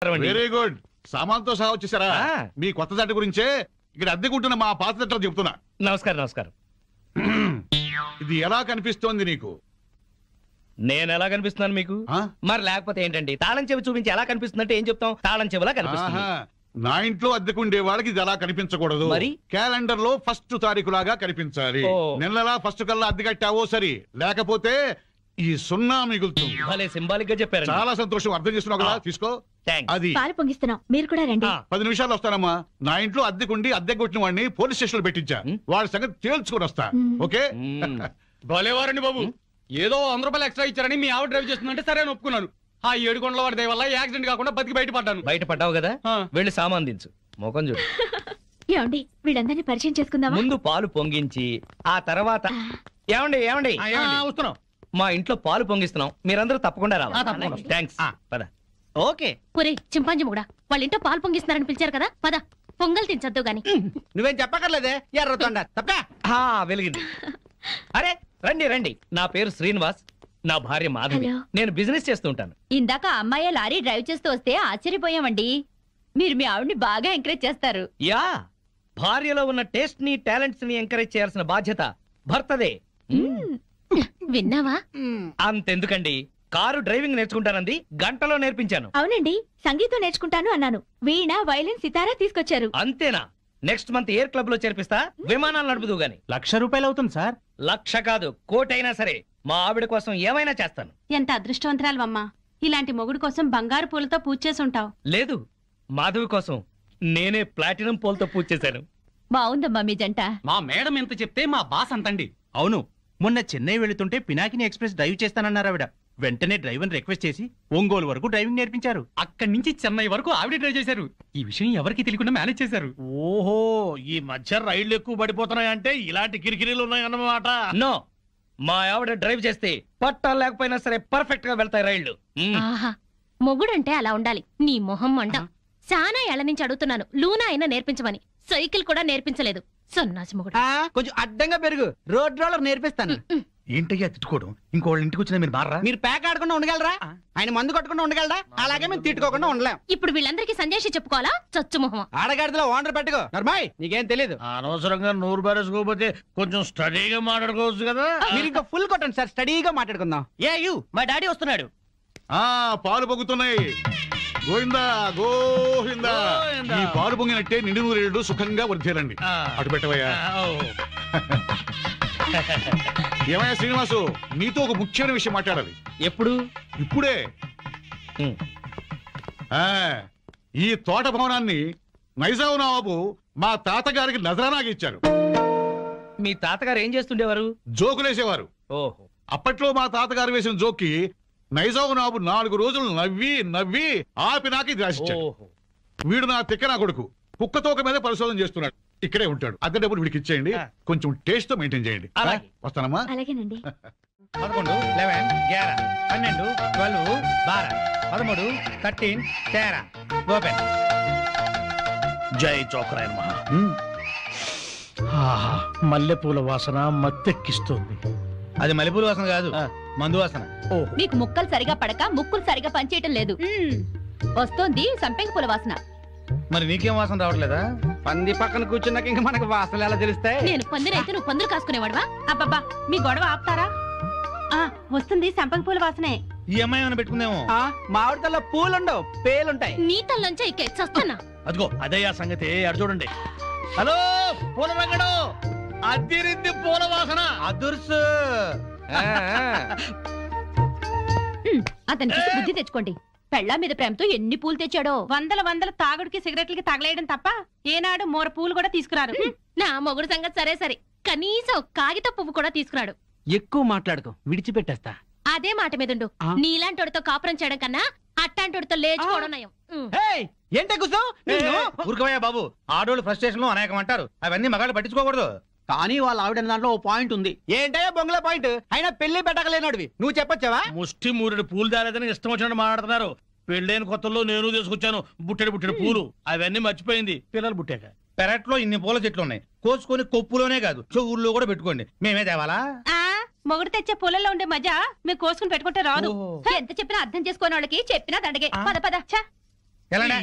Very good. సామాన్తో సహా వచ్చేసారా? మీ కొత్త జట్టు గురించే ఇక్కడ అద్దెకుంటున్న మా పాత జట్టు చెప్తున్నా. నమస్కారం. నమస్కారం. ఇది ఎలా కనిపిస్తోంది నీకు? నేను ఎలా కనిపిస్తున్నాను మీకు? మరి లేకపోతే ఏంటండి, తాళం చెవి చూపించి ఎలా కనిపిస్తుందంటే ఏం చెప్తాం? తాళం చెవిలా కనిపిస్తుంది. నా ఇంట్లో అద్దెకుండే వాళ్ళకి ఇది ఎలా కనిపించకూడదు. మరి క్యాలెండర్ లో 1st తారీఖు లాగా కనిపించాలి. నెలలా 1st కల్లా అద్దె కట్టావో సరి, లేకపోతే ఈ 0 మిగులుతుంది. భలే సింబాలిక్ గా చెప్పారు. చాలా సంతోషం. అర్థం చేస్తున్నావు కదా? తీసుకో. అది పాలు పొంగిస్తున్నాం, మీరు కూడా రండి. 10 నిమిషాలు వస్తానమ్మా. నా ఇంట్లో అద్దెకుండి అద్దె కొట్టిన వాడిని పోలీస్ స్టేషన్ లో పెట్టించా. వాడి సంగతి తేల్చుకుని వస్తా. ఓకే? భలేవారండి బాబు. ఏదో 100 రూపాయలు ఎక్స్ట్రా ఇచ్చారని మీ ఆవిడ డ్రైవ్ చేస్తుందంటే సరే అని ఒప్పుకున్నాను. ఆ 7 కొండల వాడి దయ వల్ల యాక్సిడెంట్ కాకుండా బతికి బయటపడ్డాను. బయటపడ్డావు కదా, వెళ్ళి సామాన్ దించు. మొఖం చూడు. ఏమండి, వీళ్ళందరినీ పరిచయం చేసుకుందామా? ముందు పాలు పొంగించి ఆ తర్వాత ఏమండి ఏమండి వస్తున్నాం. మా ఇంట్లో పాలు పొంగిస్తున్నాం, మీరందరూ తప్పకుండా రావాలి. థ్యాంక్స్. పద. ఓకే. పురే చింపాంజీ కూడా వాళ్ళ ఇంట్లో పాలు పొంగిస్తున్నారని పిలిచారు కదా, పద పొంగల్ తినచద్దు గాని. నువ్వేం చెప్పక్కర్లేదే, ఎర్రతొండ తప్ప వెలిగింది. అరే రండి రండి. నా పేరు శ్రీనివాస్, నా భార్య మాధవి. నేను బిజినెస్ చేస్తూ ఉంటాను. ఇందాక అమ్మాయి లారీ డ్రైవ్ చేస్తూ వస్తే ఆశ్చర్యపోయామండి. మీరు మీ ఆవిడ్ని బాగా ఎంకరేజ్ చేస్తారు. యా, భార్యలో ఉన్న టేస్ట్ ని టాలెంట్స్ ని ఎంకరేజ్ చేయాల్సిన బాధ్యత భర్తదే. విన్నావా? అంతెందుకండి, కారు డ్రైవింగ్ నేర్చుకుంటానంది, గంటలో నేర్పించాను. అవునండి, సంగీతం నేర్చుకుంటాను అన్నాను. వీణ, వైలిన్, సితారా తీసుకొచ్చారు. అంతేనా? నెక్స్ట్ మంత్ ఎయిర్ క్లబ్ లో చేర్పిస్తా, విమానాలు నడుపుదు గాని. 1,00,000 రూపాయలు అవుతుంది సార్. 1,00,000 కాదు, 1,00,000 అయినా సరే మా ఆవిడ కోసం ఏమైనా చేస్తాను. ఎంత అదృష్టవంతరాలమ్మా, ఇలాంటి మొగుడు కోసం బంగారు పూలతో పూజ చేసి ఉంటావు. లేదు, మాధవి కోసం నేనే ప్లాటినం పూలతో పూజ చేశాను. బాగుందమ్మా మీ జంట. మా మేడం ఎంత చెప్తే మా బాస్ అంతండి. అవును, మొన్న చెన్నై వెళుతుంటే పినాకిని ఎక్స్ప్రెస్ డ్రైవ్ చేస్తానన్నారు ఆవిడ. వెంటనే డ్రైవర్ రిక్వెస్ట్ చేసి ఒంగోలు వరకు డ్రైవింగ్ నేర్పించారు. అక్కడి నుంచి చెన్నై వరకు ఆవిడ డ్రైవ్ చేశారు. ఈ విషయం ఎవరికి తెలియకుండా మేనేజ్ చేశారు. ఓహో, ఈ మధ్య రైళ్లు ఎక్కువ పడిపోతున్నాయంటే ఇలాంటి కిరికిరీలు ఉన్నాయన్నమాట. నో, మా ఆవిడ డ్రైవ్ చేస్తే పట్టాలు లేకపోయినా సరే పర్ఫెక్ట్ గా వెళ్తాయి రైళ్లు. ఆహా, మొగుడంటే అలా ఉండాలి. నీ మొహం మంట. చాలా ఏళ్ల నుంచి అడుగుతున్నాను, లూనా అయినా నేర్పించమని. సైకిల్ కూడా నేర్పించలేదు. సన్నాసి మొగుడు. కొంచెం అడ్డంగా పెరుగు, రోడ్ రోలర్ నేర్పిస్తాను. ఏంటయ్యా తిట్టుకోవడం? ఇంకోళ్ళ ఇంటికి వచ్చినా మీరు మారా? మీరు ప్యాక్ ఆడకుండా ఉండగలరా? ఆయన మందు కొట్టకుండా ఉండగలరా? అలాగే మేము తిట్టుకోకుండా ఉండలేం. ఇప్పుడు వీళ్ళందరికీ సంజాషి చెప్పుకోవాలా? చచ్చు మొహం. ఆడగాడిలో ఓనర్ పెట్టుకో. నర్మాయ్, నీకేం తెలీదు. అనవసరంగా నోరు బారేసుకోకపోతే కొంచెం స్టడీగా మాట్లాడుకోవచ్చు కదా. మీరు ఇంకా ఫుల్ కొట్టండి సార్, స్టడీగా మాట్లాడుకుందాం. మా డాడీ వస్తున్నాడు. పాలు పొంగుతున్నాయి. గోవిందా గోవిందా. ఈ పాలు పొంగినట్టే నిండు నూరేళ్లు సుఖంగా వర్ధేలండి. అటు పెట్టవయ్యా. ఏమయ్యా శ్రీనివాసు, నీతో ఒక ముఖ్యమైన విషయం మాట్లాడాలి. ఎప్పుడు? ఇప్పుడే. ఈ తోట భవనాన్ని నైజాం నవాబు మా తాతగారికి నజరానాగా ఇచ్చారు. మీ తాతగారు ఏం చేస్తుండేవారు? జోకులేసేవారు. ఓహో. అప్పట్లో మా తాతగారు వేసిన జోక్కి నైజాం నవాబు 4 రోజులు నవ్వి నవ్వి ఆపి నాకి రాసిచ్చాడు. వీడు నా తిక్క నా కొడుకు కుక్కతోక మీద పరిశోధన చేస్తున్నాడు. ఇక్కడే ఉంటాడు. అద్దె డబ్బులు వీడికి ఇచ్చేయండి, కొంచెం టేస్ట్ తో మెయింటైన్ చేయండి. వస్తానమ్మా. అలాగేనండి. 11, 11, 11, 12, 12, 13, 13, 13. ఓపెన్. జై చోకరాయన్ మహా. మల్లెపూల వాసన మత్తెక్కిస్తుంది. అది మల్లెపూల వాసన కాదు, మందు వాసన. మీకు ముక్కలు సరిగా పడక ముక్కులు సరిగా పనిచేయటం లేదు. వస్తోంది సంపెంగ పూల వాసన. మరి నీకేం వాసన రావట్లేదా? పంది పక్కన కూర్చున్నాక ఇంకా మనకు వాసనలు ఎలా తెలుస్తాయి? నేను పందిరైతే నువ్వు పందులు కాసుకునేవాడువా? అబ్బబ్బా, మీ గొడవ ఆపుతారా? వస్తుంది సంపంగ పూల వాసనే. ఈ అమ్మాయి ఏమైనా పెట్టుకుందేమో. మామిడి తల్ల పూలుండవు, పేలుంటాయి. నీ తల్లంచా ఇక్కే చస్తానా? అదిగో అదే ఆ సంగతి. అడు చూడండి. హలో పూల రంగడు, అద్దిరింది పూల వాసన. అదుర్సు. అతనికి బుద్ధి తెచ్చుకోండి. పెళ్ళా మీద ప్రేమతో ఎన్ని పూలు తెచ్చాడో. వందల తాగుడికి సిగరెట్లకి తగలేయడం తప్ప ఏనాడు మోర పూలు కూడా తీసుకురారు. నా మొగుడు సంగతి సరే సరే, కనీసం కాగిత పువ్వు కూడా తీసుకురాడు. ఎక్కువ మాట్లాడుకో, విడిచిపెట్టేస్తా. అదే మాట మీదుండు. నీలాంటోడితో కాపురం చేయడం కన్నా అట్టాంటోడితో లేచుకోవడం నయం. ఏంటే కూర్చో. ఊరుకోవయ్యా బాబు, ఆడోళ్ళు ఫ్రస్ట్రేషన్ లో అనేకం అంటారు, అవన్నీ మగాళ్ళు పట్టించుకోకూడదు. కానీ వాళ్ళ ఆవిడ దాంట్లో ఓ పాయింట్ ఉంది. ఏంటయ్యా బొంగుల పాయింట్? అయినా పెళ్లి పెట్టకలేనోడివి నువ్వు చెప్పొచ్చావా? ముష్టి మూరెడు పూలు దాలేదని ఇష్టం వచ్చినట్టు మాట్లాడుతున్నారు. పెళ్ళైన కొత్తలో నేను తీసుకొచ్చాను బుట్టెడు పూలు, అవన్నీ మర్చిపోయింది పిల్లలు పుట్టాక. పెరట్లో ఇన్ని పూల చెట్లు ఉన్నాయి, కోసుకొని కొప్పులోనే కాదు చెవుల్లో కూడా పెట్టుకోండి. మేమే తేవాలా? మొగుడు తెచ్చే పూలలో ఉండే మజా మీరు కోసుకుని పెట్టుకుంటే రాదు. ఎంత చెప్పినా అర్థం చేసుకోని వాళ్ళకి చెప్పినా దండగే. పద పద.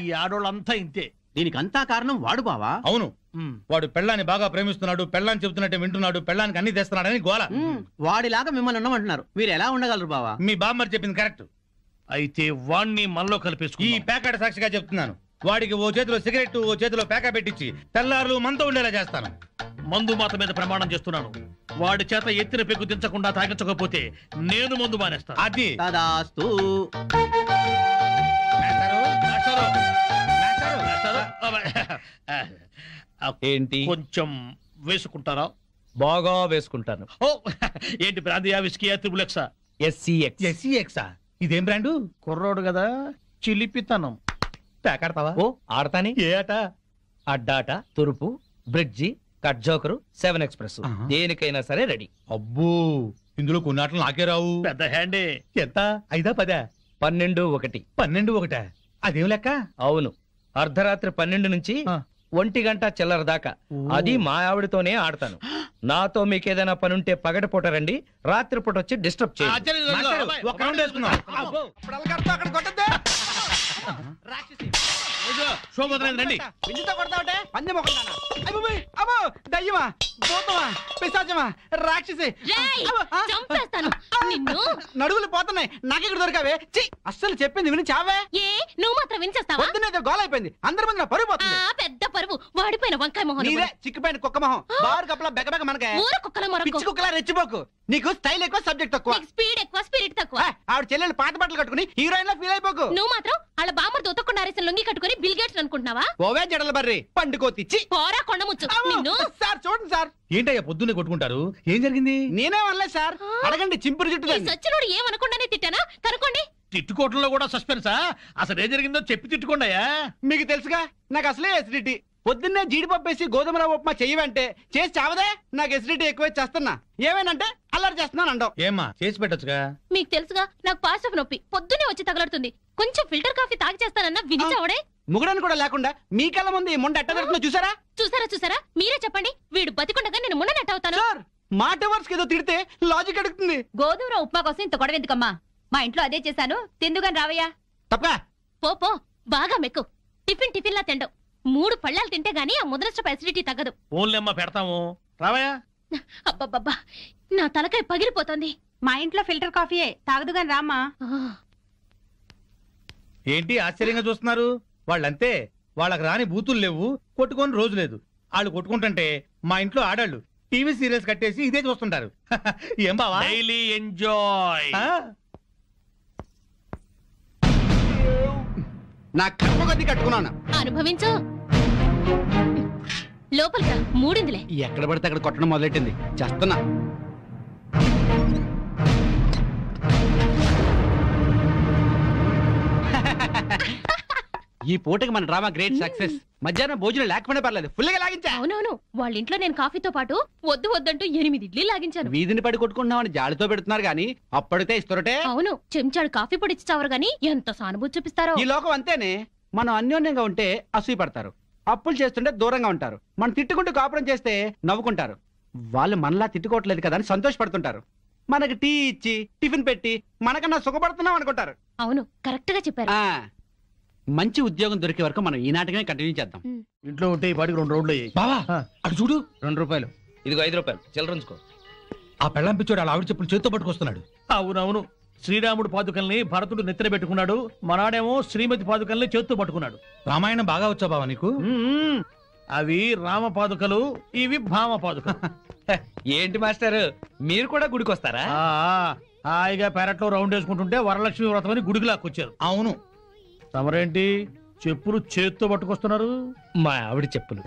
ఈ ఆడోళ్ళంతా ఇంతే. దీనికంతా కారణం వాడు బావా. అవును, వాడు పెళ్ళాన్ని బాగా ప్రేమిస్తున్నాడు, పెళ్ళాన్ని చెబుతున్నట్టే వింటున్నాడు, పెళ్ళానికి అన్ని తెస్తున్నాడని గోల. వాడిలాగా మిమ్మల్ని ఉండమంటున్నారు, మీరు ఎలా ఉండగలరు బావా? మీ బామ్మర్ చెప్పింది కరెక్ట్. అయితే వాణ్ణి మనలో కలిపేసుకు. ఈ ప్యాకెట్ సాక్షిగా చెప్తున్నాను, వాడికి ఓ చేతిలో సిగరెట్ ఓ చేతిలో ప్యాకా పెట్టించి తెల్లారులు మనతో ఉండేలా చేస్తాను. మందు మాత మీద ప్రమాణం చేస్తున్నాను, వాడి చేత ఎత్తిన పెగ్గు దించకుండా తాగించకపోతే నేను మందు మానేస్తాను. అది తదాస్తు. ఏంటి కొంచెం వేసుకుంటారా? బాగా వేసుకుంటాను. ఓ ఏంటి బ్రాందియా, విస్కీయా, త్రిబులెక్సా? ఎస్సీఎక్స్. ఇదేం బ్రాండు? కుర్రోడు కదా, చిలిపితనం. ప్యాకాడతావా? ఓ ఆడతాని. ఏ ఆట? అడ్డాట, తురుపు, బ్రిడ్జి, కట్ జోకరు, 7 ఎక్స్ప్రెస్, దేనికైనా సరే రెడీ. అబ్బో, ఇందులో కొన్నాటలు నాకే రావు. పెద్ద హ్యాండే. ఎంత? 5 10? 12 1. 12 1. అదేం లెక్క? అవును, అర్ధరాత్రి 12 నుంచి 1 గంట చిల్లర దాకా. అది మా ఆవిడతోనే ఆడతాను. నాతో మీకేదైనా పని ఉంటే పగటిపూట రండి, రాత్రిపూట వచ్చి డిస్టర్బ్ చేయండి. ఒక రౌండ్ వేసుకుందాం. రండి. నడుగులు పోతున్నాయి, నాకెక్కడ దొరికావే? అస్సలు చెప్పింది విని చావే. ఏ నువ్వు మాత్రం వినిచేస్తావా? పొద్దునేదో గోల అయిపోయింది, అందరి ముందు పరుగు పోతుంది. పెద్ద పరువు, వాడిపోయిన వంకాయ మొహం. నీదే చిక్కిపోయిన కుక్క మొహం, బారు కప్పలా బెగబెగ మనకే. ఊర కుక్కల మొరకు. పిచ్చి కుక్కలా రెచ్చిపోకు, నీకు స్టైల్ ఎక్కువ సబ్జెక్ట్ తక్కువ. స్పీడ్ ఎక్కువ స్పిరిట్ తక్కువ. ఆవిడ చెల్లెలు పాత బట్టలు కట్టుకుని హీరోయిన్ లా ఫీల్ అయిపోకు. నువ్వు మాత్రం వాళ్ళ బామ్మర్ దొత్తకుండా అరేసిన లొంగి కట్టుకుని బిల్ గేట్స్ అనుకుంటున్నావా? ఓవే జడల బర్రి పండుకోతిచ్చి పోరా కొండముచ్చు నిన్ను. సార్ చూడండి సార్. ఏంటయ్యా పొద్దున్నే కొట్టుకుంటారు? ఏం జరిగింది? నేనే అనలేదు సార్, అడగండి చింపురు జుట్టు. సచ్చినోడు ఏమనుకుండానే తిట్టానా? కనుకోండి. తిట్టుకోవటంలో కూడా సస్పెన్సా? అసలు ఏం జరిగిందో చెప్పి తిట్టుకోండియా. మీకు తెలుసుగా నాకు అసలే ఎసిడిటీ. పొద్దున్నే జీడిపప్పు వేసి గోధుమ రవ్వ ఉప్మా చెయ్యవంటే చేసి చావదే. నాకు ఎసిడిటీ ఎక్కువ చేస్తున్నా, ఏమేనంటే అల్లరి చేస్తున్నాను అంటావు. ఏమ్మా చేసి పెట్టొచ్చుగా. మీకు తెలుసుగా నాకు పాస్ ఆఫ్ నొప్పి పొద్దునే వచ్చి తగలడుతుంది. కొంచెం ఫిల్టర్ కాఫీ తాగి చేస్తానన్నా వినిచావడే. ముగడని కూడా లేకుండా మీ కళ్ళ ముందు ఈ ముండ ఎట్ట దొరుకుతుందో చూసారా? చూసారా మీరే చెప్పండి. వీడు బతికుండగా నేను ముండ నెట్ అవుతాను. సార్ మాట వర్స్ ఏదో తిడితే లాజిక్ అడుగుతుంది. గోధుమ ఉప్మా కోసం ఇంత గొడవ ఎందుకమ్మా? మా ఇంట్లో అదే చేశాను, తిందుగాని రావయ్యా. తప్ప పో బాగా మెక్కు. టిఫిన్ లా తిండవు. 3 పళ్ళాలు తింటే గానీ ఆ ముద్రస్టప్ అసిడిటీ తగ్గదు. ఓన్లేమ్మా పెడతాము, రావయ్యా. అబ్బబ్బబ్బా, నా తలకాయ పగిలిపోతుంది. మా ఇంట్లో ఫిల్టర్ కాఫీయే, తాగదుగాని రామ్మా. ఏంటి ఆశ్చర్యంగా చూస్తున్నారు? వాళ్ళంతే, వాళ్ళకి రాని బూతులు లేవు, కొట్టుకొని రోజు లేదు. వాళ్ళు కొట్టుకుంటుంటే మా ఇంట్లో ఆడాళ్ళు టీవీ సీరియల్స్ కట్టేసి ఇదే చూస్తుంటారు. ఏం బావా? Daily enjoy. నా కర్మ కొద్ది కట్టుకున్నాను, అనుభవించు. లోపలికి మూడిందిలే. ఎక్కడ పడితే అక్కడ కొట్టడం మొదలెట్టింది, చేస్తున్నా. ఈ పూటకి మన డ్రామా గ్రేట్ సక్సెస్. మధ్యాహ్నం భోజనం లేకపోయినా పర్లేదు, ఫుల్గా లాగించా. అవునవును, వాళ్ళ ఇంట్లో నేను కాఫీతో పాటు వద్దంటూ 8 ఇడ్లీ లాగించాను. వీధిని పడి కొట్టుకుంటున్నామని జాలితో పెడుతున్నారు గానీ అప్పటితే ఇస్తారటే. అవును, చెంచాడు కాఫీ పొడి ఇచ్చావరు గానీ ఎంత సానుభూతి చూపిస్తారో. ఈ లోకం అంతేనే, మనం అన్యోన్యంగా ఉంటే అసూయ పడతారు, అప్పులు చేస్తుంటే దూరంగా ఉంటారు, మనం తిట్టుకుంటూ కాపురం చేస్తే నవ్వుకుంటారు. వాళ్ళు మనలా తిట్టుకోవట్లేదు కదా అని సంతోషపడుతుంటారు. మనకి టీ ఇచ్చి టిఫిన్ పెట్టి మనకన్నా సుఖపడుతున్నాం అనుకుంటారు. అవును, కరెక్ట్ గా చెప్పారు. మంచి ఉద్యోగం దొరికే వరకు మనం ఈ నాటకమే కంటిన్యూ చేద్దాం. ఇంట్లో ఉంటే ఈ పాటికి 2 రౌండ్లు అయ్యాయి. బావా అటు చూడు, 2 రూపాయలు. ఇదిగో 5 రూపాయలు చిల్లరంచుకో. ఆ పెళ్ళం పిచ్చోడు అలా ఆవిడ చెప్పులు చేత్తో పట్టుకొస్తున్నాడు. అవునవును, శ్రీరాముడు పాదుకల్ని భరతుడు నెత్తిన పెట్టుకున్నాడు, మనాడేమో శ్రీమతి పాదుకల్ని చేత్తో పట్టుకున్నాడు. రామాయణం బాగా వచ్చా బావా నీకు? అవి రామ పాదుకలు, ఇవి భామ పాదుకలు. ఏంటి మాస్టర్, మీరు కూడా గుడికి వస్తారా? హాయిగా పెరట్లో రౌండ్ వేసుకుంటుంటే వరలక్ష్మి వ్రతం అని గుడికి లాక్కొచ్చారు. అవును, తమరేంటి చెప్పులు చేత్తో పట్టుకొస్తున్నారు? మా ఆవిడ చెప్పులు.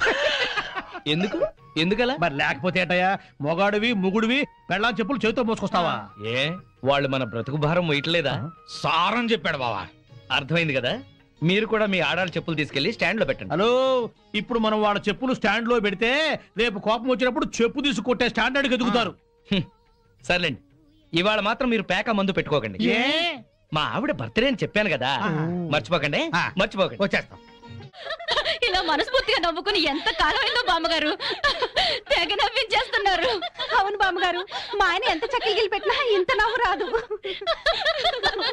ఎందుకలా? మరి లేకపోతే ఏటయ్యా, మొగాడివి ముగుడివి పెళ్ళాం చెప్పులు చేత్తో మోసుకొస్తావా? ఏ వాళ్ళు మన బ్రతుకు భారం మొయ్యట్లేదా? సారం చెప్పాడు బావా. అర్థమైంది కదా, మీరు కూడా మీ ఆడాళ్ళ చెప్పులు తీసుకెళ్లి స్టాండ్ లో పెట్టండి. హలో, ఇప్పుడు మనం వాళ్ళ చెప్పులు స్టాండ్ లో పెడితే రేపు కోపం వచ్చినప్పుడు చెప్పు తీసి కొట్టే స్టాండర్డ్ ఎదుగుతారు. సర్లేండి, ఇవాళ మాత్రం మీరు పేక మందు పెట్టుకోకండి. మా ఆవిడ బర్త్డే అని చెప్పాను కదా, మర్చిపోకండి. వచ్చేస్తాం. ఇలా మనస్ఫూర్తిగా నవ్వుకుని ఎంత కాలమైందో బామ్మగారు. తెగ నవ్వించేస్తున్నారు. అవును బామ్మగారు, మా ఆయన ఎంత చక్కెలు పెట్టినా ఇంత నవ్వు రాదు.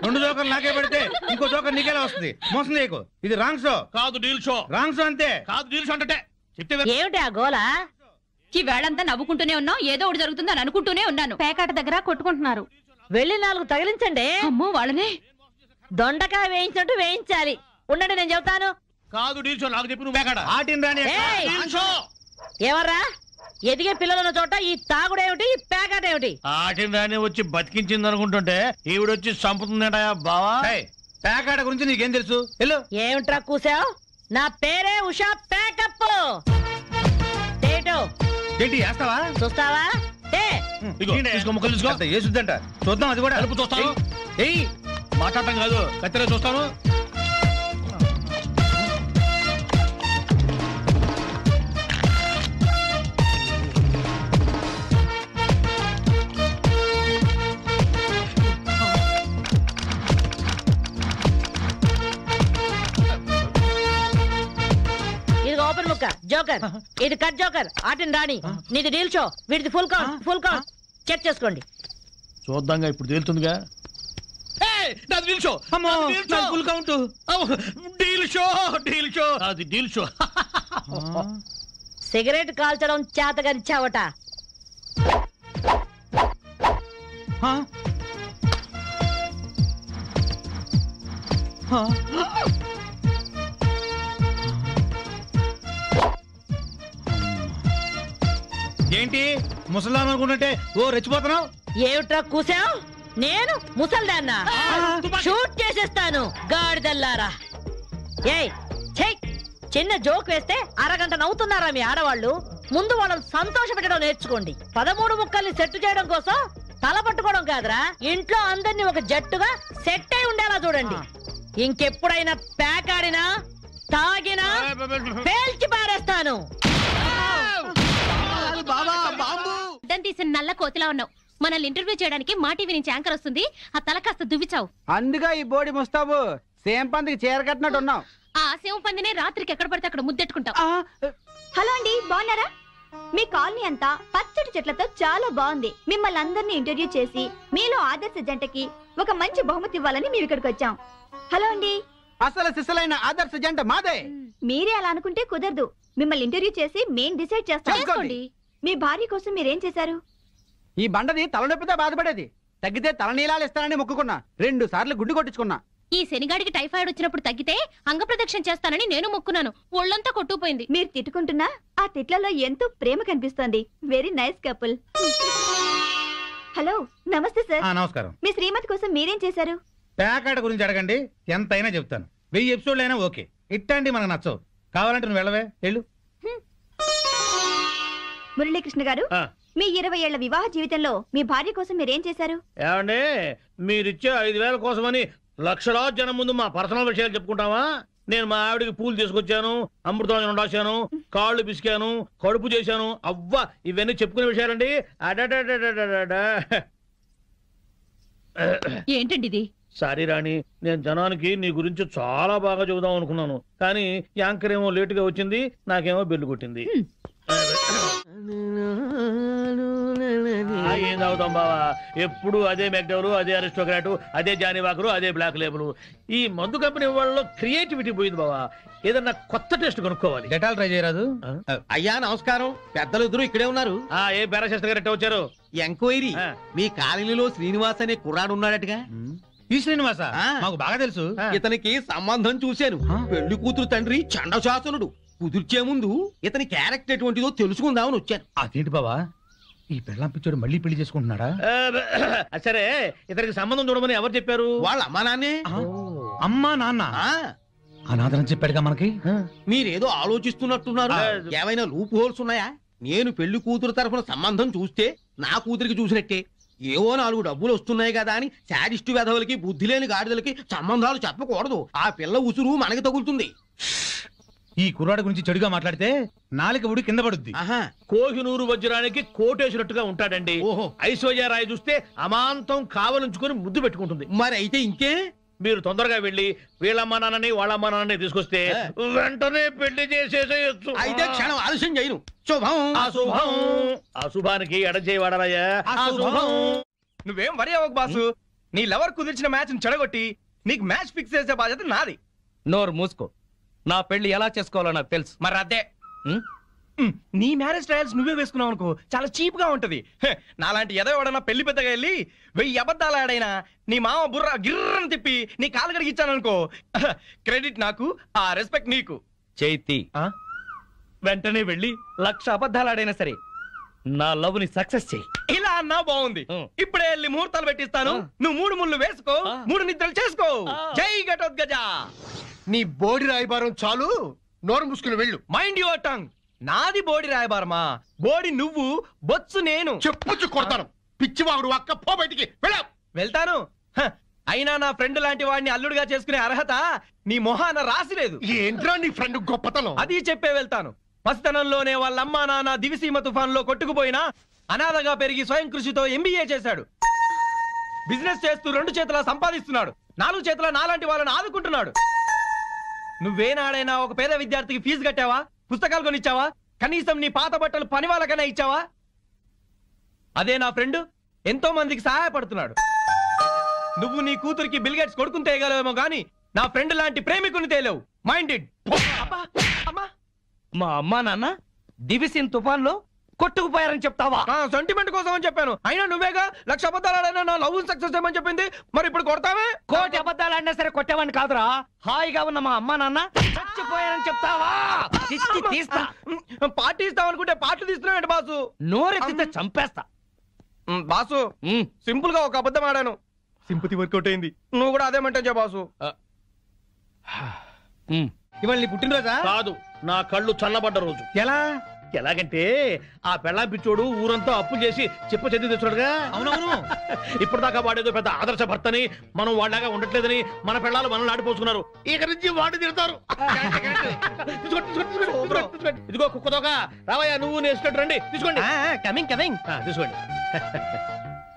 2 జోకర్లు నాకే పెడితే ఇంకో జోకర్ నీకేలా వస్తుంది? మోసం చేయకు. ఇది రాంగ్ షో కాదు డీల్ షో. రాంగ్ షో అంతే. కాదు డీల్ షో అంటే చెప్తే ఏమిటి ఆ గోలా? ఈ వేళంతా నవ్వుకుంటూనే ఉన్నాం, ఏదో ఒకటి జరుగుతుందని అనుకుంటూనే ఉన్నాను. పేకాట దగ్గర కొట్టుకుంటున్నారు. వెళ్ళి 4 తగిలించండి. అమ్మో వాళ్ళనే దొండకాయ వేయించినట్టు వేయించాలి. ఉండండి, నేను చెబుతాను. కాదు డీల్ షో. నాకు చెప్పి నువ్వు వేకాడ ఆటిని రాని ఏయ్! Deal show. ఎవర్రా? ఎదిగే పిల్లలున్న చోట ఈ తాగుడేమిటి, ఈ పేకాట ఏమిటి? ఆటిని రాని వచ్చి బతికించింది అనుకుంటుంటే ఈవిడొచ్చి చంపుతుందట బావా. పేకాట గురించి నీకేం తెలుసు? వెళ్ళు. ఏమిట్రా కూసావు? నా పేరే ఉషా పేకప్. తేటో ఏంటి వేస్తావా? చూస్తావా? ఇదిగో, తీసుకో, ముక్కలు తీసుకో. వేసుద్దంట. చూద్దాం అది కూడా. కలుపు చూస్తాను. ఏయ్ మాట్లాడటం కాదు, కత్తిరే చూస్తాను. ఇది ఓపెన్ ముక్క జోకర్, ఇది కట్ జోకర్. ఆటిని రాణి, నీది డీల్ షో, వీడిది full count. Full count check చేసుకోండి. చూద్దాంగా, ఇప్పుడు తేలుతుందిగా. నాది డీల్ షో. అమ్మో, నాది డీల్ షో. నాది full count. Deal show, deal show. అది డీల్ షో. సిగరెట్ కాల్చడం చేతగరిచావట. ఏంటి ముసలాం అనుకుంటుంటే ఓ రెచ్చిపోతున్నావు? ఏమిట్రా కూసావు? నేను ముసల్దాన్నా? షూట్ చేసేస్తాను గాడిదల్లారా. ఏయ్ ఛై, చిన్న జోక్ వేస్తే అరగంట నవ్వుతున్నారా మీ ఆడవాళ్ళు? ముందు వాళ్ళని సంతోష పెట్టడం నేర్చుకోండి. 13 ముక్కల్ని సెట్ చేయడం కోసం తల పట్టుకోవడం కాదురా, ఇంట్లో అందరినీ ఒక జట్టుగా సెట్ అయి ఉండేలా చూడండి. ఇంకెప్పుడైనా పేకాడినా తాగినా పేల్చి పారేస్తాను. అడ్డం తీసిన నల్ల కోతిలా ఉన్నావు. మనల్ని ఇంటర్వ్యూ చేయడానికి మా టీవీ నుంచి యాంకర్ వస్తుంది. ఆ తల కాస్త దువ్విచావు. అందుగా ఈ బోడి ముస్తాబు సేమ్ పందికి చీర కట్టినట్టు ఉన్నావు. ఆ శివ పందినే రాత్రికి ఎక్కడ పడితే అక్కడ ముద్దెట్టుకుంటావు. హలో అండి, బాగున్నారా? మీ కాలనీ అంతా పచ్చటి చెట్లతో చాలా బాగుంది. మిమ్మల్ని అందరినీ ఇంటర్వ్యూ చేసి మీలో ఆదర్శ జంటకి ఒక మంచి బహుమతి ఇవ్వాలని మేము ఇక్కడికి వచ్చాం. హలో అండి. అసలు సిసలైన ఆదర్శ జంట మాదే. మీరే అలా అనుకుంటే కుదరదు. మిమ్మల్ని ఇంటర్వ్యూ చేసి మేం డిసైడ్ చేస్తాం. చేసుకోండి. మీ భార్య కోసం మీరేం చేశారు? ఈ బండది తలనొప్పితో బాధపడేది. తగ్గితే తలనీలాలు ఇస్తానని మొక్కుకున్నా. 2 సార్లు గుడ్డు కొట్టించుకున్నా. ఈ శనిగాడికి టైఫాయిడ్ వచ్చినప్పుడు తగ్గితే అంగప్రదక్షిణ చేస్తానని నేను మొక్కున్నాను. ఒళ్ళంతా కొట్టుకుపోయింది. మీరు తిట్టుకుంటున్నా ఆ తిట్లలో ఎంతో ప్రేమ కనిపిస్తోంది. Very nice couple. హలో, నమస్తే సార్. నమస్కారం. మీ శ్రీమతి కోసం మీరేం చేశారు? పేకాట గురించి అడగండి, ఎంతైనా చెప్తాను. 1000 ఎపిసోడ్లు అయినా ఓకే. ఇట్టండి మనకు నచ్చవు. కావాలంటే నువ్వు వెళ్ళవే, వెళ్ళు. మురళీకృష్ణ గారు, మీ 20 ఏళ్ల వివాహ జీవితంలో మీ భార్య కోసం మీరేం చేశారు? ఏమండి, మీరిచ్చే 5000 కోసమని లక్షలాది జనం ముందు మా పర్సనల్ విషయాలు చెప్పుకుంటావా? నేను మా ఆవిడికి పూలు తీసుకొచ్చాను, అమృతం రాశాను, కాళ్ళు పిసికాను, కడుపు చేశాను. అవ్వ, ఇవన్నీ చెప్పుకునే విషయాలండి. ఏంటండి ఇది? సారీ రాణి, నేను జనానికి నీ గురించి చాలా బాగా చెబుదాం అనుకున్నాను, కానీ యాంకర్ ఏమో లేటుగా వచ్చింది, నాకేమో బెల్లు కొట్టింది. ఏం తాగుతాం బావా? ఎప్పుడు అదే మెక్డవరు, అదే అరిస్టోక్రాటు, అదే జానీవాకరు, అదే బ్లాక్ లేబుల్. ఈ మందు కంపెనీ వాళ్ళలో క్రియేటివిటీ పోయింది బావా. ఏదన్నా కొత్త టేస్ట్ కొనుక్కోవాలి. డెటాల్ ట్రై చేయరాదు? అయ్యా నమస్కారం. పెద్దలు ఇద్దరు ఇక్కడే ఉన్నారు. ఏ పారాశాస్త్రి గారు ఎట్ట వచ్చారు? ఎంక్వైరీ. మీ కాలనీలో శ్రీనివాస్ అనే కుర్రాడు ఉన్నాడటగా? ఈ శ్రీనివాస మాకు బాగా తెలుసు. ఇతనికి సంబంధం చూశాను. పెళ్లి కూతురు తండ్రి చండశాసనుడు. కుదిర్చే ముందు ఇతని క్యారెక్టర్ ఎటువంటిదో తెలుసుకుందామని వచ్చాను. అదేంటి బావా, ఈ పెళ్ళాం పిచ్చోడు మళ్ళీ పెళ్లి చేసుకుంటున్నాడా? సరే, ఇతనికి సంబంధం చూడమని ఎవరు చెప్పారు? వాళ్ళ అమ్మా నాన్నే. అమ్మా నాన్న అనాథరం చెప్పాడుగా మనకి. మీరేదో ఆలోచిస్తున్నట్టున్నారు. ఏమైనా లూప్ హోల్స్ ఉన్నాయా? నేను పెళ్లి కూతురు తరఫున సంబంధం చూస్తే నా కూతురికి చూసినట్టే. ఏవో 4 డబ్బులు వస్తున్నాయి కదా అని శాడిస్టు వెధవులకి, బుద్ధి లేని గాడిదలకి సంబంధాలు చెప్పకూడదు. ఆ పిల్ల ఉసురు మనకి తగులుతుంది. ఈ కుర్రాడి గురించి చెడుగా మాట్లాడితే నాలుక ఉడి కింద పడుద్ది. కోహినూరు వజ్రానికి కోటేసినట్టుగా ఉంటాడండి. ఐశ్వర్య రాయ్ చూస్తే అమాంతం కావలించుకొని ముద్దు పెట్టుకుంటుంది. మరి అయితే ఇంకే, మీరు తొందరగా వెళ్ళి వీళ్ళమ్మ నాన్నని వాళ్ళమ్మ నాన్నని తీసుకొస్తే వెంటనే పెళ్లి చేసేసేయచ్చు. అయితే క్షణం ఆలస్యం చేయను. శుభం అశుభం. అశుభానికి ఎడచేయవాడరయ్యా. అశుభం. నువ్వేం వరి అవ్వకు బాసు. నీ లవర్ కుదిర్చిన మ్యాచ్ చెడగొట్టి నీకు మ్యాచ్ ఫిక్స్ చేసే బాధ్యత నాది. నోరు మూసుకో. నా పెళ్లి ఎలా చేసుకోవాలో నాకు తెలుసు. మరి అదే నీ మ్యారేజ్ ట్రయల్స్ నువ్వే వేసుకున్నావు అనుకో, చాలా చీప్ గా ఉంటది. నాలాంటి ఏదో ఎవడన్నా పెళ్లి పెద్దగా వెళ్ళి 1000 అబద్ధాలు ఆడైనా నీ మామ బుర్ర గిర్రని తిప్పి నీ కాలు కడిగిచ్చాననుకో, క్రెడిట్ నాకు, ఆ రెస్పెక్ట్ నీకు. చైతి, వెంటనే వెళ్ళి 1,00,000 అబద్ధాలు ఆడైనా సరే నా లవ్ ని సక్సెస్ చెయ్యి. ఇలా అన్నా బాగుంది. ఇప్పుడే వెళ్ళి ముహూర్తాలు పెట్టిస్తాను. నువ్వు 3 ముళ్ళు వేసుకో, 3 నిద్రలు చేసుకో. జై ఘటోత్కజ. నీ బోడి రాయబారం చాలు, నోరు మూసుకుని వెళ్ళు. Mind your tongue. నాది బోడి రాయబారమా? బోడి నువ్వు, బొత్సు నేను. చెప్పుచ్చు కొడతాను. పిచ్చివాగుడు అక్క, పో బయటికి. వెళ్తాను. అయినా నా ఫ్రెండ్ లాంటి వాడిని అల్లుడిగా చేసుకునే అర్హత నీ మొహాన రాసిలేదు. ఏంట్రా నీ ఫ్రెండ్ గొప్పతనం? అది చెప్పే వెళ్తాను. పసితనంలోనే వాళ్ళ అమ్మా నాన్న దివిసీమ తుఫాన్ లో కొట్టుకుపోయినా అనాథగా పెరిగి స్వయం కృషితో MBA చేశాడు. బిజినెస్ చేస్తూ 2 చేతులా సంపాదిస్తున్నాడు. 4 చేతుల నాలాంటి వాళ్ళని ఆదుకుంటున్నాడు. నువ్వేనాడైనా ఒక పేద విద్యార్థికి ఫీజు కట్టావా? పుస్తకాలు కొనిచ్చావా? కనీసం నీ పాత బట్టలు పని వాళ్ళకైనా ఇచ్చావా? అదే నా ఫ్రెండ్ ఎంతో మందికి సహాయపడుతున్నాడు. నువ్వు నీ కూతురికి బిల్ గేట్స్ కొడుకుని తేయగలవేమో గాని నా ఫ్రెండ్ లాంటి ప్రేమికుని తేలేవు. మైండెడ్. మా అమ్మా నాన్న దివిసిన్ తుఫాన్ లో కొట్టుకుపోయారని చెప్తావా? సెంటిమెంట్ కోసం అని చెప్పాను. అయినా నువ్వేగా 1,00,000 అబద్ధాలు ఆడైనా నా లవ్ సక్సెస్ చేయమని చెప్పింది. మరి ఇప్పుడు కొడతావే? 1,00,000 అబద్ధాలు ఆడినా సరే కొట్టేవాడిని కాదురా. హాయిగా ఉన్న మా అమ్మా నాన్న చచ్చిపోయారని చెప్తావా? తీస్తా. పార్టీ ఇస్తామనుకుంటే పాటలు తీస్తున్నావు బాసు. నోరెత్తితే చంపేస్తా. బాసు, సింపుల్ గా ఒక అబద్ధం ఆడాను, సింపతి వర్కౌట్ అయింది. నువ్వు కూడా అదేమంటే బాసు. ఇవాళ నీ పుట్టినరోజా? కాదు, నా కళ్ళు చల్లబడ్డ రోజు. ఎలా? ఎలాగంటే ఆ పెళ్ళాం పిచ్చోడు ఊరంతా అప్పు చేసి చెప్పు చెంది తెచ్చుడుగా. అవునవును. ఇప్పటిదాకా వాడేదో పెద్ద ఆదర్శ భర్తని, మనం వాళ్ళగా ఉండట్లేదని మన పెళ్ళాలు మనల్ని ఆడిపోసుకున్నారు. ఇక నుంచి వాడి తిడతారు. ఇదిగో కుక్కతోక, రావయ్యా నువ్వు నేర్చుకుంటు రండి. తీసుకోండి. Coming coming. తీసుకోండి.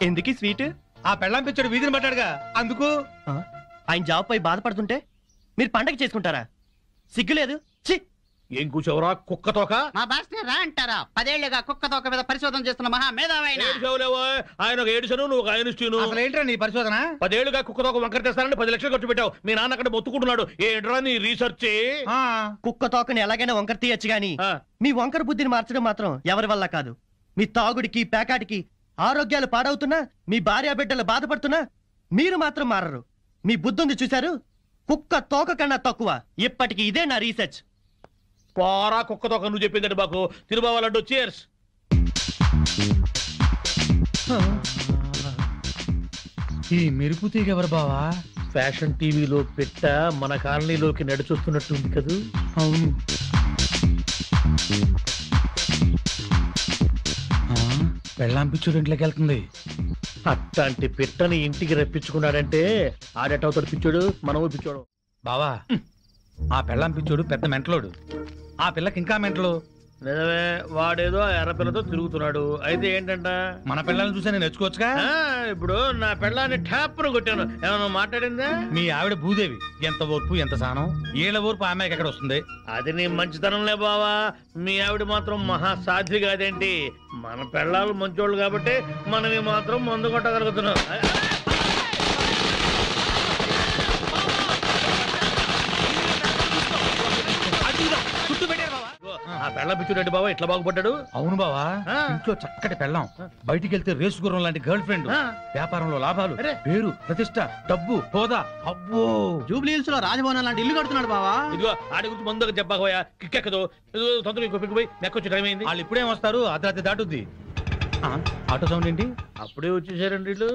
ఎందుకు స్వీట్? ఆ పెళ్ళాం పిచ్చోడు వీధిని పట్టాడుగా, అందుకు. ఆయన జాబ్ పై బాధపడుతుంటే మీరు పండగ చేసుకుంటారా? సిగ్గులేదు. ఏం కూర్చోవరా కుక్కతోక? మా బాస్ రా అంటారా? 10 ఏళ్లుగా కుక్కతోక మీద పరిశోధన చేస్తున్న మహా మేధావైన ఆయన ఒక ఏడుసను, నువ్వు ఒక ఐన్స్టీన్. అసలు ఏంట్రా నీ పరిశోధన? 10 ఏళ్లుగా కుక్కతోక వంకర తెస్తానని 10 లక్షలు ఖర్చు పెట్టావు. మీ నాన్న అక్కడ మొత్తుకుంటున్నాడు. ఏంట్రా నీ రీసెర్చ్? కుక్క తోకని ఎలాగైనా వంకర తీయచ్చు గాని మీ వంకర బుద్ధిని మార్చడం మాత్రం ఎవరి వల్ల కాదు. మీ తాగుడికి పేకాటికి ఆరోగ్యాలు పాడవుతున్నా, మీ భార్య బిడ్డలు బాధపడుతున్నా మీరు మాత్రం మారరు. మీ బుద్ధుంది చూశారు? కుక్క తోక కన్నా తక్కువ. ఇప్పటికి ఇదే నా రీసెర్చ్. పోరా కుక్కతోక, నువ్వు చెప్పిందండి బాకు. తిరుబావాలంటూ చేర్స్. ఈ మెరుపు తీగ ఎవరు బావా? ఫ్యాషన్ టీవీలో పెట్ట మన కాలనీలోకి నడిచొస్తున్నట్టుంది కదూ. అవును. పెళ్ళాం పిచ్చోడు ఇంట్లోకి వెళ్తుంది. అట్లాంటి పిట్టని ఇంటికి రప్పించుకున్నాడంటే ఆడేటవుతాడు పిచ్చోడు, మనము పిచ్చోడు. బావా, ఆ పెళ్ళాం పిచ్చోడు పెద్ద మెంటలోడు. ఆ పిల్లకి ఇంకా మెంటలు. నిజమే, వాడేదో ఎర్రపిల్లతో తిరుగుతున్నాడు. అయితే ఏంటంట, మన పిల్లల్ని చూసా నేను నేర్చుకోవచ్చుగా. ఇప్పుడు నా పెళ్ళాన్ని ఠాప్ను కొట్టాను. ఏమన్నా మాట్లాడిందా? మీ ఆవిడ భూదేవి. ఎంత ఓర్పు, ఎంత సహనం. ఏళ్ళ ఓర్పు ఆమెకి ఎక్కడ వస్తుంది? అది నీ మంచితనంలే బావా. మీ ఆవిడ మాత్రం మహాసాధ్వి కాదేంటి? మన పెళ్ళాలు మంచోళ్ళు కాబట్టి మనవి మాత్రం మందు కొట్టగలుగుతున్నాం. ఆ పెళ్ళం పిచ్చుడండి బావా ఇట్లా బాగుపడ్డాడు. అవును బావా, ఇంట్లో చక్కటి పెళ్ళం, బయటికి వెళ్తే రేసు గుర్రం లాంటి గర్ల్ ఫ్రెండ్, వ్యాపారంలో లాభాలు, పేరు, ప్రతిష్ట, డబ్బు, హోదా. అబ్బో, జూబ్లీ హిల్స్ లో రాజభవనం లాంటి ఇల్లు కడుతున్నాడు బావా. ఇదిగో ఆడి గురించి ముందుగా చెప్పకపోయా కిక్కెక్కదు. తొందరగా ఇంకో పిక్కిపోయి నెక్కొచ్చి టైం అయింది. వాళ్ళు ఇప్పుడేం వస్తారు? అర్ధరాత్రి దాటుద్ది. ఆటో సౌండ్ ఏంటి? అప్పుడే వచ్చేసారండి వీళ్ళు.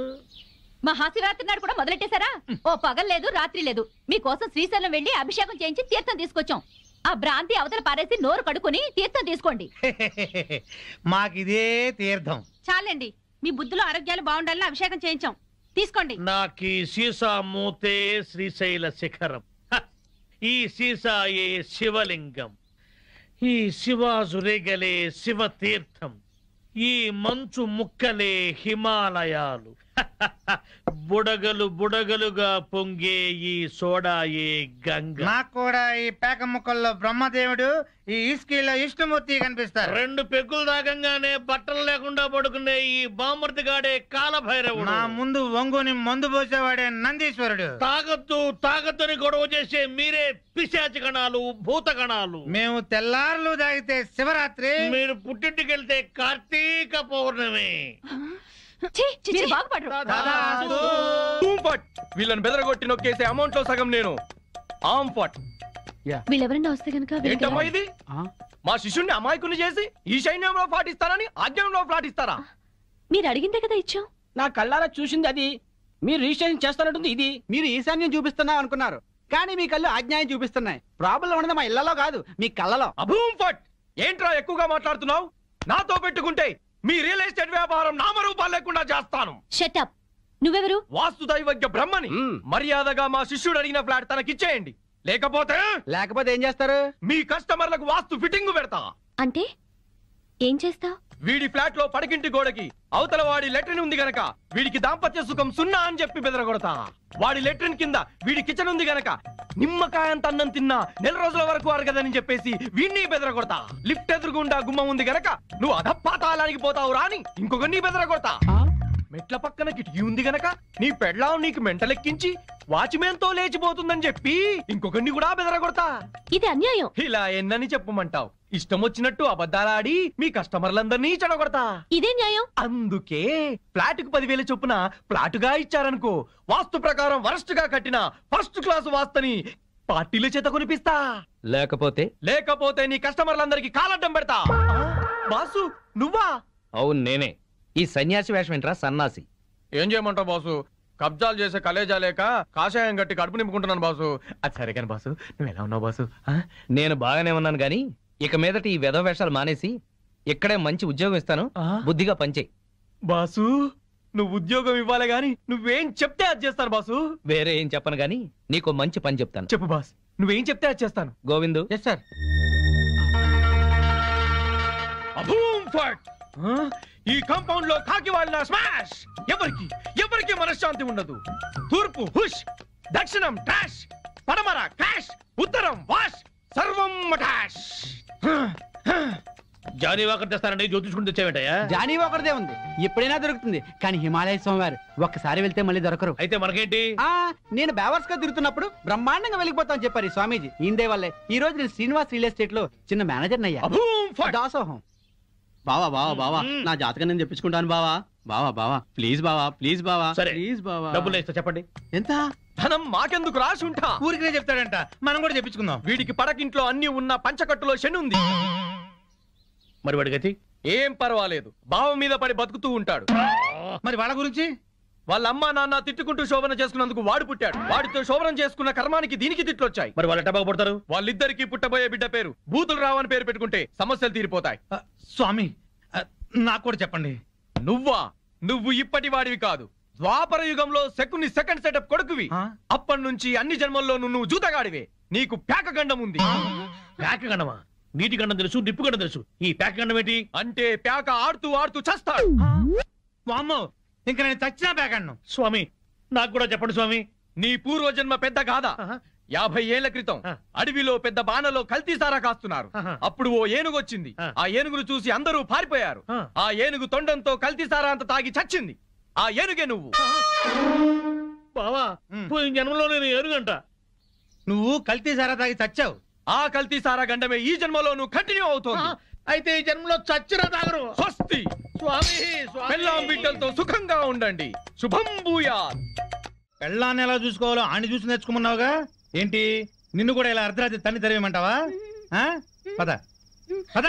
మహాశివరాత్రి నాడు కూడా మొదలెట్టేశారా? ఓ పగలు లేదు రాత్రి లేదు. మీకోసం శ్రీశైలం వెళ్లి అభిషేకం చేయించి తీర్థం తీసుకొచ్చాం. ఆ భ్రాంతి అవతల పారేసి నోరు కడుక్కుని తీర్థం తీసుకోండి. మాకిదే తీర్థం. చాలండి, మీ బుద్ధులు ఆరోగ్యాలు బాగుండాలని అభిషేకం చేయించాం. తీసుకోండి. నాకీ సీసా మూతే శ్రీశైల శిఖరం, ఈ సీసాయే శివలింగం, ఈ శివాజురేగలే శివ తీర్థం, ఈ మంచు ముక్కలే హిమాలయాలు, బుడగలు బుడగలుగా పొంగే ఈ సోడా ఏ గంగ. నాకు కూడా ఈ పేక ముక్కల్లో బ్రహ్మదేవుడు, ఈ ఇస్కీలో విష్ణుమూర్తి కనిపిస్తారు. 2 పెగ్గులు తాగంగానే బట్టలు లేకుండా పడుకునే ఈ బామర్తిగాడే కాలభైరవుడు. నా ముందు వంగుని మందు పోసేవాడే నందీశ్వరుడు. తాగద్దని గొడవ చేసే మీరే పిశాచి గణాలు, భూత గణాలు. మేము తెల్లారులు తాగితే శివరాత్రి, మీరు పుట్టింటికెళ్తే కార్తీక పౌర్ణమి. వీళ్ళని బెదరగొట్టి నొక్కేసే అమౌంట్ లో సగం నేను. వీళ్ళెవరన్నా వస్తే కనుక ఏంటమ్మా ఇది? మా శిష్యుణ్ణి అమాయకుని చేసి ఈ సైన్యంలో పాటిస్తారని ఆజ్ఞంలో పాటిస్తారా? మీరు అడిగిందే కదా ఇచ్చాం. నా కళ్ళారా చూసింది అది. మీరు రిజిస్ట్రేషన్ చేస్తానంటుంది ఇది. మీరు ఈశాన్యం చూపిస్తున్నా అనుకున్నారు, కానీ మీ కళ్ళు ఆజ్ఞాయం చూపిస్తున్నాయి. ప్రాబ్లం ఉన్నది మా ఇళ్లలో కాదు, మీ కళ్ళలో. అభూమ్ ఫట్! ఏంట్రా ఎక్కువగా మాట్లాడుతున్నావు? నాతో పెట్టుకుంటే మీ రియల్ ఎస్టేట్ వ్యాపారం నామరూపాలు లేకుండా చేస్తాను. షటప్. నువ్వెవరు? వాస్తు దైవజ్ఞ బ్రహ్మని. మర్యాదగా మా శిష్యుడు అడిగిన ఫ్లాట్ తనకిచ్చేయండి. లేకపోతే ఏం చేస్తారు? మీ కస్టమర్లకు వాస్తు ఫిట్టింగ్ పెడతా. అంటే ఏం చేస్తావు? వీడి ఫ్లాట్ లో పడకింటి గోడకి అవతల వాడి లెట్రిన్ ఉంది గనక వీడికి దాంపత్య సుఖం 0 అని చెప్పి బెదరగొడతా. వాడి లెట్రిన్ కింద వీడి కిచెన్ ఉంది గనక నిమ్మకాయంత అన్నం తిన్నా 4 రోజుల వరకు అరగదని చెప్పేసి వీడిని బెదరగొడతా. లిఫ్ట్ ఎదురుగుండా గుమ్మం ఉంది గనక నువ్వు అధపాతాళానికి పోతావు రాని ఇంకొకరిని బెదరగొడతా. మెట్ల పక్కన కిటికీ ఉంది గనక నీ పెళ్ళాం నీకు మెంటలెక్కించి వాచ్మెన్ తో లేచిపోతుందని చెప్పి ఇంకొకరిని కూడా బెదరగొడతా. ఇది అన్యాయం. ఇలా ఎన్నని చెప్పమంటావు? ఇష్టం వచ్చినట్టు అబద్ధాలాడి మీ కస్టమర్లందరినీ చెడగొడతా. ఇదే న్యాయం. అందుకే ఫ్లాట్ కు 10,000 చొప్పున ఫ్లాటుగా ఇచ్చారనుకో, వాస్తు ప్రకారం వరస్ట్ గా కట్టిన ఫస్ట్ క్లాస్ వాస్తుని పార్టీల చేత కొనిపిస్తా. లేకపోతే నీ కస్టమర్లందరికీ కాలడ్డం పెడతా. బాసు నువ్వా? అవును నేనే. ఈ సన్యాసి వేషం ఏంట్రా సన్నాసి? ఏం చేయమంటావు బాసు? కబ్జాలు చేసే కలేజా లేక కాషాయం గట్టి కడుపు నింపుకుంటున్నాను బాసు. అది సరే కానీ బాసు, నువ్వు ఎలా ఉన్నావు బాసు? నేను బాగానే ఉన్నాను గాని ఇక మీదట ఈ వెధవ వేషాలు మానేసి ఇక్కడే మంచి ఉద్యోగం ఇస్తాను, బుద్ధిగా పనిచేయి. బాసు నువ్వు ఉద్యోగం ఇవ్వాలి గాని నువ్వేం చెప్తే అది చేస్తాను బాసు. వేరే ఏం చెప్పను గాని నీకు మంచి పని చెప్తాను. చెప్పు బాస్, నువ్వేం చెప్తే అది చేస్తాను. గోవిందు. Yes sir. అభూమ్ ఫట్! ఈ కాంపౌండ్ లో కాకి వాళ్ళ స్మాష్. ఎవరికి మనశ్శాంతి ఉండదు. తూర్పు హుష్, దక్షిణం టాష్, పడమర క్రాష్, ఉత్తరం వాష్, సర్వం మటాష్. జానీ వాకర్ తెస్తానండి, జ్యోతిష్కుని తెచ్చావేంటయ్యా? జానీ వాకర్దే ఉంది, ఎప్పుడైనా దొరుకుతుంది. కానీ హిమాలయ స్వామివారు ఒక్కసారి వెళ్తే మళ్ళీ దొరకరు. అయితే మనకేంటి? నేను బేవర్స్ గా తిరుగుతున్నప్పుడు బ్రహ్మాండంగా వెళ్ళిపోతాను చెప్పారు ఈ స్వామీజీ. ఇందే వల్లే ఈ రోజు నేను శ్రీనివాస్ రియల్ ఎస్టేట్ లో చిన్న మేనేజర్ అయ్యా. దాసోహం. బావా నా జాతకం నేను చెప్పించుకుంటాను బావా. బావా ప్లీజ్ బావా. సరే ప్లీజ్ బావా. డబ్బులు ఇస్తా, చెప్పండి ఎంత? ధనం మాకెందుకు రాసుంటా? ఊరికే చెప్తాడంట, మనం కూడా చెప్పించుకుందాం. వీడికి పడకింట్లో అన్ని ఉన్న పంచకట్టులో శని ఉంది. మరి వాడి గతి? ఏం పర్వాలేదు, బావ మీద పడి బతుకుతూ ఉంటాడు. మరి వాళ్ళ గురించి? వాళ్ళ అమ్మా నాన్న తిట్టుకుంటూ శోభన చేసుకున్నందుకు వాడు పుట్టాడు. వాడితో శోభనం చేసుకున్న కర్మానికి దీనికి తిట్లొచ్చాయి. మరి వాళ్ళ టబాకు పడతారు? వాళ్ళిద్దరికి పుట్టబోయే బిడ్డ పేరు బూతులు రావని పేరు పెట్టుకుంటే సమస్యలు తీరిపోతాయి. స్వామి నాకు కూడా చెప్పండి. నువ్వు ఇప్పటి వాడివి కాదు, ద్వాపర యుగంలో శకుని సెకండ్ సెటప్ కొడుకువి. అప్పటి నుంచి అన్ని జన్మల్లోనూ నువ్వు జూతగాడివే. నీకు పేక గండం ఉంది. పేక గండమా? నీటి గండం తెలుసు, నిప్పు గండం తెలుసు. ఈ పేక గండం ఏంటి? అంటే పేక ఆడుతూ చస్తాడు. వామ్మో, ఇంకా నేను చచ్చినా పేకన్ను. స్వామి నాకు కూడా చెప్పండి స్వామి. నీ పూర్వజన్మ పెద్ద గాథ. 50 ఏళ్ల క్రితం అడవిలో పెద్ద బాణలో కల్తీసారా కాస్తున్నారు. అప్పుడు ఓ ఏనుగు వచ్చింది. ఆ ఏనుగును చూసి అందరూ పారిపోయారు. ఆ ఏనుగు తొండంతో కల్తీసారా అంత తాగి చచ్చింది. ఆ ఏనుగే నువ్వు. బావా పోయిన జన్మలో నేను ఏనుగంట. నువ్వు కల్తీ సారా తాగి చచ్చావు. ఆ కల్తీసారా గండమే ఈ జన్మలో నువ్వు కంటిన్యూ అవుతోంది. అయితే ఈ జన్మలో చచ్చిరా తాగరు. స్వస్తి. స్వామి పెళ్ళాం బిడ్డలతో సుఖంగా ఉండండి. శుభం భూయాత్. పెళ్ళాన్ని ఎలా చూసుకోవాలో ఆని చూసి నేర్చుకోమన్నావుగా. ఏంటి నిన్ను కూడా ఇలా అర్ధరాత్రి తన్ని తెరవేయమంటావా? పద పద.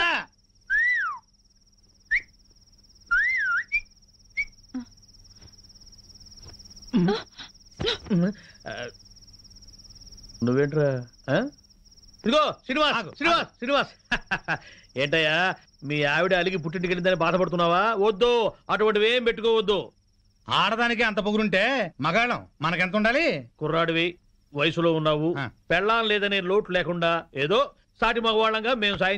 నువ్వేంట్రా? ఇదిగో శ్రీనివాస్ ఏంటయ్యా మీ ఆవిడ అలిగి పుట్టింటికి వెళ్ళిందని బాధపడుతున్నావా? వద్దు, అటువంటివి ఏం పెట్టుకోవద్దు. ఆడదానికి అంత పొగురుంటే మగాళ్ళం మనకెంత ఉండాలి? కుర్రాడివి, వయసులో ఉన్నావు, పెళ్ళాం లేదనే లోటు లేకుండా ఏదో సాటి మగవాళ్ళంగా మేము సాయం